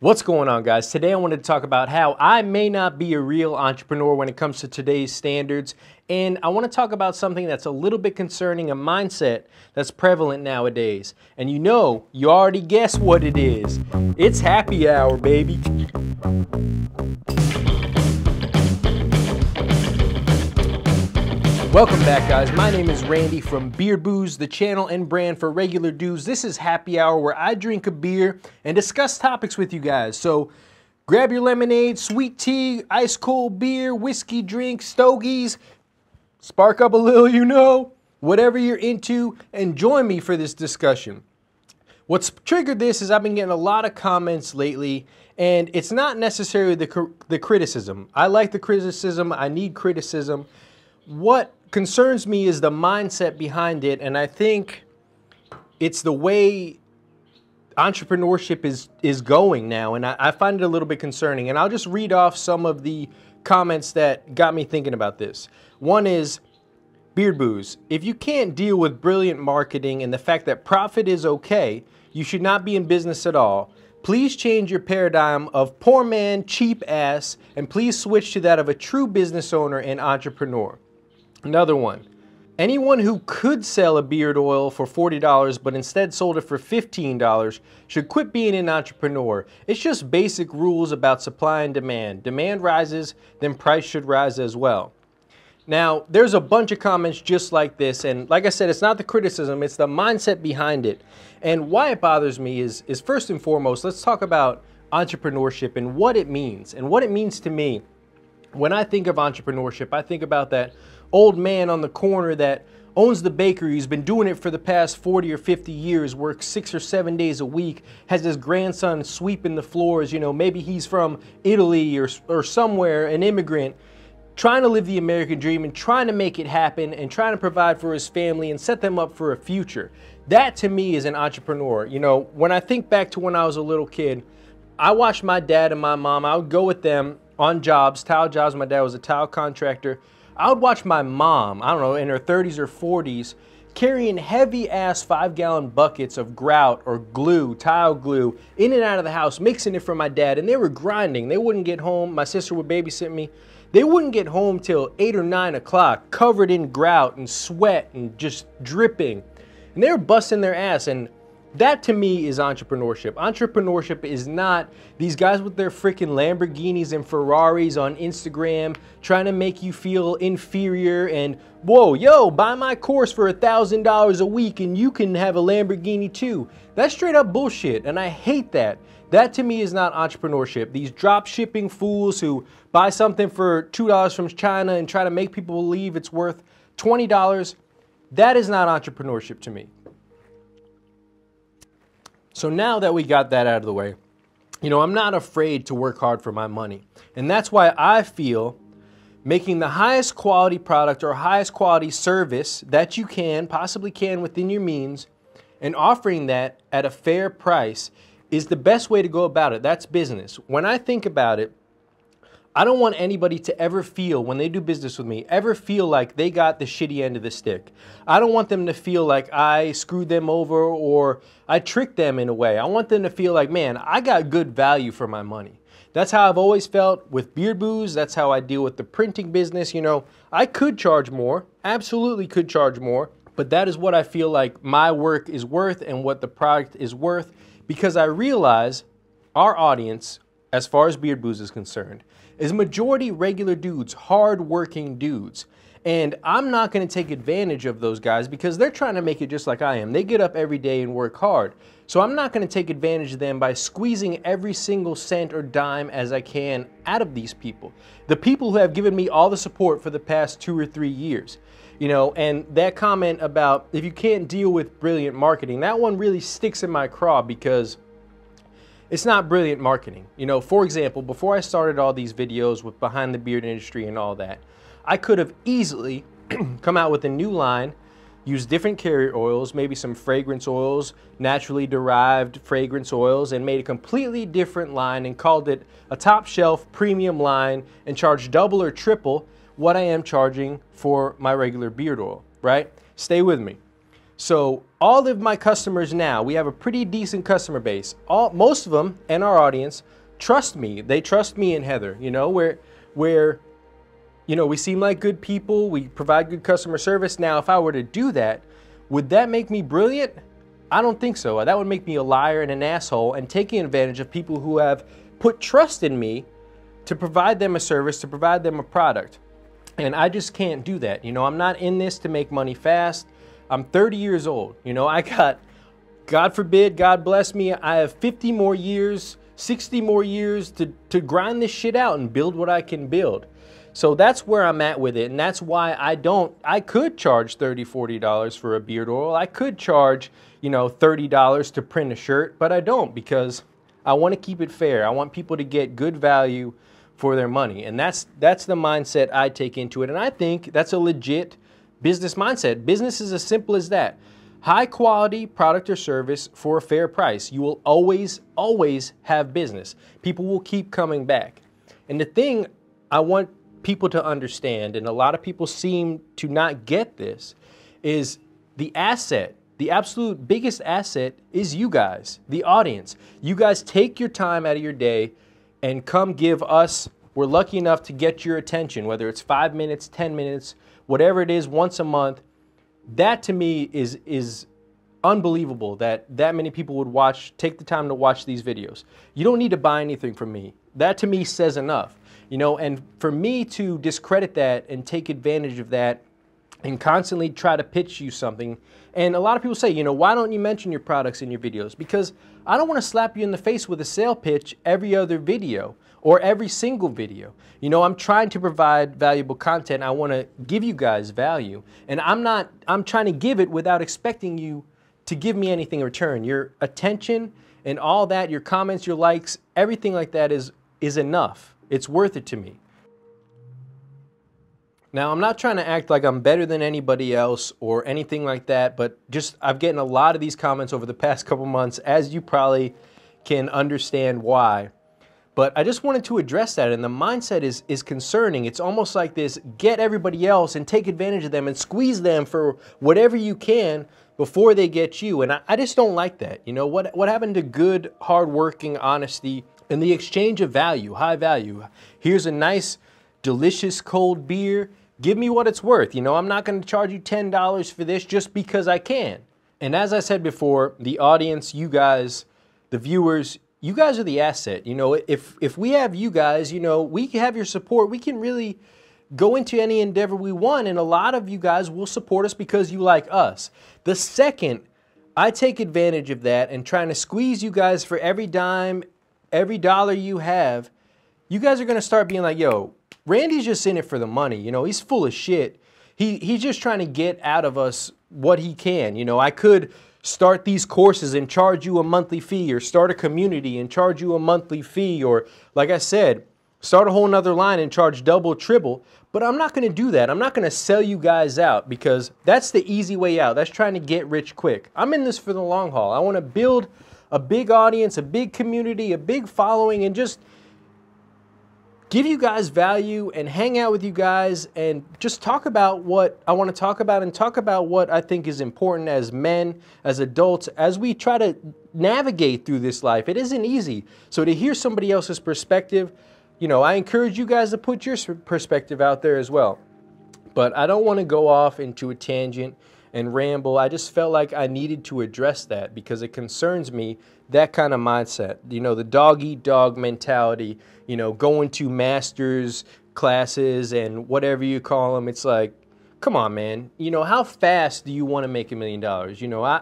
What's going on, guys? Today I wanted to talk about how I may not be a real entrepreneur when it comes to today's standards, and I want to talk about something that's a little bit concerning, a mindset that's prevalent nowadays. And you already guessed what it is. It's happy hour, baby. Welcome back, guys. My name is Randy from Beard Booze, the channel and brand for regular dudes. This is happy hour where I drink a beer and discuss topics with you guys. So grab your lemonade, sweet tea, ice cold beer, whiskey drink, stogies, spark up a little, whatever you're into, and join me for this discussion. What's triggered this is I've been getting a lot of comments lately, and it's not necessarily the criticism. I like the criticism. I need criticism. What concerns me is the mindset behind it, and I think it's the way entrepreneurship is going now, and I find it a little bit concerning. And I'll just read off some of the comments that got me thinking about this. One is, Beard Booze, if you can't deal with brilliant marketing and the fact that profit is okay, you should not be in business at all. Please change your paradigm of poor man, cheap ass, and please switch to that of a true business owner and entrepreneur. Another one, anyone who could sell a beard oil for $40 but instead sold it for $15 should quit being an entrepreneur. It's just basic rules about supply and demand. Demand rises, then price should rise as well. Now, there's a bunch of comments just like this, and like I said, it's not the criticism, it's the mindset behind it. And why it bothers me is first and foremost, let's talk about entrepreneurship and what it means. And what it means to me, when I think of entrepreneurship, I think about that old man on the corner that owns the bakery, who's been doing it for the past 40 or 50 years, works 6 or 7 days a week, has his grandson sweeping the floors, maybe he's from Italy or somewhere, an immigrant, trying to live the American dream and trying to make it happen and trying to provide for his family and set them up for a future. That to me is an entrepreneur. When I think back to when I was a little kid, I watched my dad and my mom, I would go with them on jobs, tile jobs. My dad was a tile contractor. I would watch my mom, I don't know, in her 30s or 40s, carrying heavy-ass 5-gallon buckets of grout or glue, tile glue, in and out of the house, mixing it for my dad. And they were grinding. They wouldn't get home. My sister would babysit me. They wouldn't get home till 8 or 9 o'clock, covered in grout and sweat and just dripping. And they were busting their ass. And that to me is entrepreneurship. Entrepreneurship is not these guys with their freaking Lamborghinis and Ferraris on Instagram trying to make you feel inferior and, whoa, yo, buy my course for $1,000 a week and you can have a Lamborghini too. That's straight up bullshit, and I hate that. That to me is not entrepreneurship. These drop shipping fools who buy something for $2 from China and try to make people believe it's worth $20, that is not entrepreneurship to me. So now that we got that out of the way, I'm not afraid to work hard for my money. And that's why I feel making the highest quality product or highest quality service that you possibly can within your means, and offering that at a fair price is the best way to go about it. That's business. When I think about it, I don't want anybody to ever feel, when they do business with me, ever feel like they got the shitty end of the stick. I don't want them to feel like I screwed them over or I tricked them in a way. I want them to feel like, man, I got good value for my money. That's how I've always felt with Beard Booze. That's how I deal with the printing business. I could charge more, absolutely could charge more, but that is what I feel like my work is worth and what the product is worth, because I realize our audience, as far as Beard Booze is concerned, is majority regular dudes, hard-working dudes. And I'm not going to take advantage of those guys because they're trying to make it just like I am. They get up every day and work hard. So I'm not going to take advantage of them by squeezing every single cent or dime as I can out of these people. The people who have given me all the support for the past 2 or 3 years. And that comment about if you can't deal with brilliant marketing, that one really sticks in my craw because it's not brilliant marketing. For example, before I started all these videos with behind the beard industry and all that, I could have easily come out with a new line, use different carrier oils, maybe some fragrance oils, naturally derived fragrance oils, and made a completely different line and called it a top shelf premium line and charged double or triple what I am charging for my regular beard oil, right? Stay with me. So all of my customers now, we have a pretty decent customer base. Most of them and our audience trust me. They trust me and Heather, you know, where you know, we seem like good people. We provide good customer service. Now, if I were to do that, would that make me brilliant? I don't think so. That would make me a liar and an asshole and taking advantage of people who have put trust in me to provide them a service, to provide them a product. And I just can't do that. You know, I'm not in this to make money fast. I'm 30 years old. You know, I got, God forbid, God bless me, I have 50 more years, 60 more years to grind this shit out and build what I can build. So that's where I'm at with it. And that's why I could charge $30, $40 for a beard oil. I could charge, you know, $30 to print a shirt, but I don't, because I want to keep it fair. I want people to get good value for their money. And that's the mindset I take into it. And I think that's a legit business mindset. Business is as simple as that. High quality product or service for a fair price. You will always, always have business. People will keep coming back. And the thing I want people to understand, and a lot of people seem to not get this, is the asset. The absolute biggest asset is you guys, the audience. You guys take your time out of your day and come give us, we're lucky enough to get your attention, whether it's 5 minutes, 10 minutes, whatever it is, once a month. That to me is unbelievable that many people would take the time to watch these videos. You don't need to buy anything from me. That to me says enough. You know, and for me to discredit that and take advantage of that and constantly try to pitch you something, and a lot of people say, you know, why don't you mention your products in your videos? Because I don't want to slap you in the face with a sale pitch every other video or every single video. You know, I'm trying to provide valuable content. I want to give you guys value, and I'm trying to give it without expecting you to give me anything in return. Your attention and all that, your comments, your likes, everything like that is enough. It's worth it to me. Now, I'm not trying to act like I'm better than anybody else or anything like that, but just I've gotten a lot of these comments over the past couple months, as you probably can understand why. But I just wanted to address that, and the mindset is concerning. It's almost like this: get everybody else and take advantage of them and squeeze them for whatever you can before they get you. And I just don't like that. You know, what happened to good, hardworking honesty and the exchange of value, high value? Here's a nice, delicious cold beer. Give me what it's worth. You know, I'm not going to charge you $10 for this just because I can. And as I said before, the audience, you guys, the viewers, you guys are the asset. You know, if we have you guys, you know, we have your support. We can really go into any endeavor we want, and a lot of you guys will support us because you like us. The second I take advantage of that and trying to squeeze you guys for every dime, every dollar you have, you guys are going to start being like, yo, Randy's just in it for the money. You know, he's full of shit. He's just trying to get out of us what he can. You know, I could start these courses and charge you a monthly fee, or start a community and charge you a monthly fee, or like I said, start a whole nother line and charge double, triple. But I'm not going to do that. I'm not going to sell you guys out, because that's the easy way out. That's trying to get rich quick. I'm in this for the long haul. I want to build a big audience, a big community, a big following, and just give you guys value and hang out with you guys and just talk about what I want to talk about, and talk about what I think is important as men, as adults, as we try to navigate through this life. It isn't easy. So to hear somebody else's perspective, you know, I encourage you guys to put your perspective out there as well. But I don't want to go off into a tangent and ramble. I just felt like I needed to address that because it concerns me, that kind of mindset. You know, the dog-eat-dog mentality, you know, going to masters classes and whatever you call them. It's like, come on, man. You know, how fast do you want to make $1 million? You know,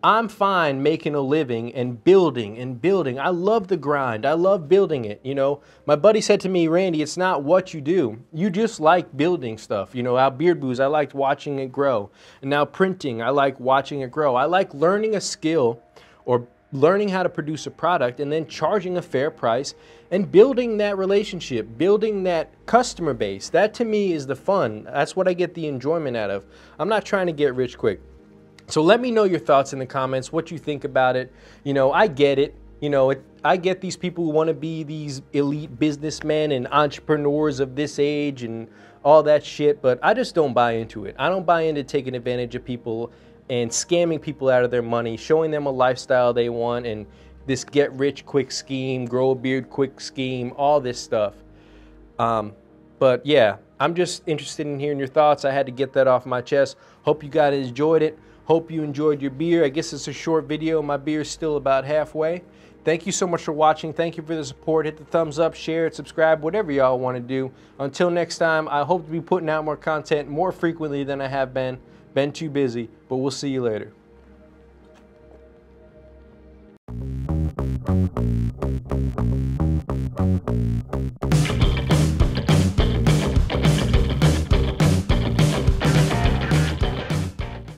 I'm fine making a living and building and building. I love the grind. I love building it. You know, my buddy said to me, Randy, it's not what you do. You just like building stuff. You know, our Beard Booze, I liked watching it grow. And now printing, I like watching it grow. I like learning a skill or learning how to produce a product and then charging a fair price and building that relationship, building that customer base. That to me is the fun. That's what I get the enjoyment out of. I'm not trying to get rich quick. So let me know your thoughts in the comments, what you think about it. You know, I get it. You know, I get these people who want to be these elite businessmen and entrepreneurs of this age and all that shit, but I just don't buy into it. I don't buy into taking advantage of people. and scamming people out of their money, showing them a lifestyle they want, and this get rich quick scheme, grow a beard quick scheme, all this stuff. But yeah, I'm just interested in hearing your thoughts. I had to get that off my chest. Hope you guys enjoyed it. Hope you enjoyed your beer. I guess it's a short video. My beer is still about halfway. Thank you so much for watching. Thank you for the support. Hit the thumbs up, share it, subscribe, whatever y'all want to do. Until next time, I hope to be putting out more content more frequently than I have been. Been too busy, but we'll see you later.